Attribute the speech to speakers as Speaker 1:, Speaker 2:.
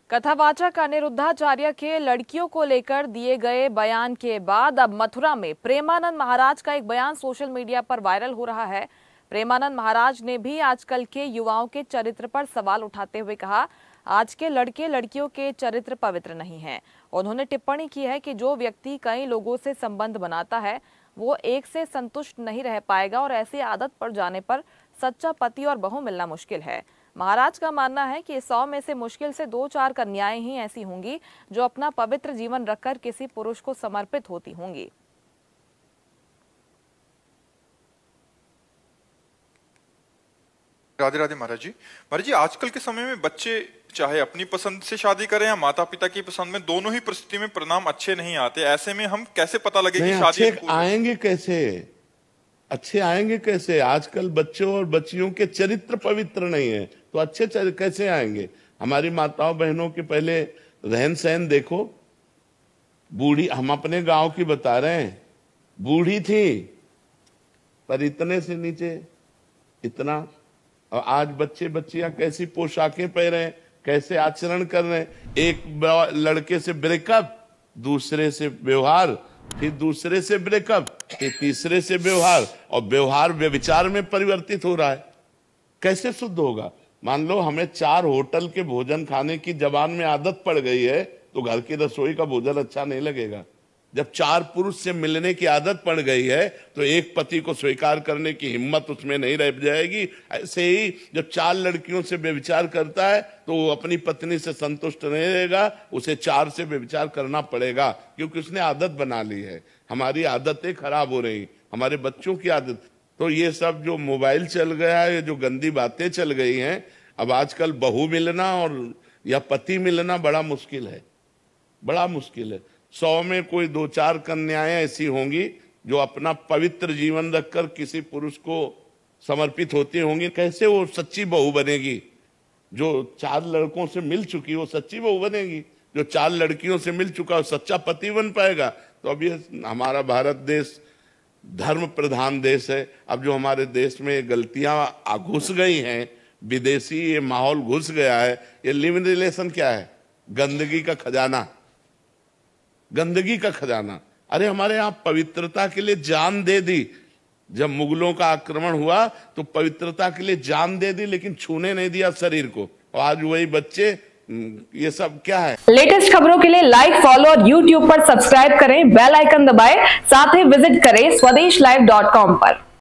Speaker 1: कथावाचक अनिरुद्धाचार्य के लड़कियों को लेकर दिए गए बयान के बाद अब मथुरा में प्रेमानंद महाराज का एक बयान सोशल मीडिया पर वायरल हो रहा है। प्रेमानंद महाराज ने भी आजकल के युवाओं के चरित्र पर सवाल उठाते हुए कहा, आज के लड़के लड़कियों के चरित्र पवित्र नहीं हैं। उन्होंने टिप्पणी की है कि जो व्यक्ति कई लोगों से संबंध बनाता है वो एक से संतुष्ट नहीं रह पाएगा और ऐसी आदत पड़ जाने पर सच्चा पति और बहू मिलना मुश्किल है। महाराज का मानना है कि 100 में से मुश्किल से 2-4 कन्याएं ही ऐसी होंगी जो अपना पवित्र जीवन रखकर किसी पुरुष को समर्पित होती होंगी।
Speaker 2: राधे राधे महाराज जी आजकल के समय में बच्चे चाहे अपनी पसंद से शादी करें या माता पिता की पसंद में, दोनों ही परिस्थिति में परिणाम अच्छे नहीं आते। ऐसे में हम कैसे पता लगे कि शादी
Speaker 3: आएंगे कैसे, अच्छे आएंगे कैसे? आजकल बच्चों और बच्चियों के चरित्र पवित्र नहीं है तो अच्छे कैसे आएंगे? हमारी माताओं बहनों के पहले रहन सहन देखो। बूढ़ी, हम अपने गांव की बता रहे हैं, बूढ़ी थी पर इतने से नीचे इतना, और आज बच्चे बच्चियां कैसी पोशाकें पहने हैं, कैसे आचरण कर रहे हैं। एक लड़के से ब्रेकअप, दूसरे से व्यवहार, फिर दूसरे से ब्रेकअप, फिर तीसरे से व्यवहार, और व्यवहार व्यभिचार में परिवर्तित हो रहा है। कैसे शुद्ध होगा? मान लो हमें 4 होटल के भोजन खाने की जबान में आदत पड़ गई है तो घर की रसोई का भोजन अच्छा नहीं लगेगा। जब 4 पुरुष से मिलने की आदत पड़ गई है तो एक पति को स्वीकार करने की हिम्मत उसमें नहीं रह जाएगी। ऐसे ही जब 4 लड़कियों से व्यभिचार करता है तो वो अपनी पत्नी से संतुष्ट नहीं रहेगा, उसे 4 से व्यभिचार करना पड़ेगा, क्योंकि उसने आदत बना ली है। हमारी आदतें खराब हो रही, हमारे बच्चों की आदत। तो ये सब जो मोबाइल चल गया है, जो गंदी बातें चल गई हैं, अब आजकल बहू मिलना और या पति मिलना बड़ा मुश्किल है, बड़ा मुश्किल है। 100 में कोई 2-4 कन्याएं ऐसी होंगी जो अपना पवित्र जीवन रखकर किसी पुरुष को समर्पित होती होंगी। कैसे वो सच्ची बहू बनेगी? जो 4 लड़कों से मिल चुकी वो सच्ची बहू बनेगी? जो 4 लड़कियों से मिल चुका वो सच्चा पति बन पाएगा? तो अब ये हमारा भारत देश धर्म प्रधान देश है। अब जो हमारे देश में गलतियां घुस गई हैं, विदेशी ये माहौल घुस गया है। ये लिव इन रिलेशन क्या है? गंदगी का खजाना, गंदगी का खजाना। अरे हमारे यहाँ पवित्रता के लिए जान दे दी। जब मुगलों का आक्रमण हुआ तो पवित्रता के लिए जान दे दी, लेकिन छूने नहीं दिया शरीर को। और आज वही बच्चे, ये सब क्या है?
Speaker 1: लेटेस्ट खबरों के लिए लाइक, फॉलो और YouTube पर सब्सक्राइब करें, बेल आइकन दबाएं, साथ ही विजिट करें swedishlive.com पर।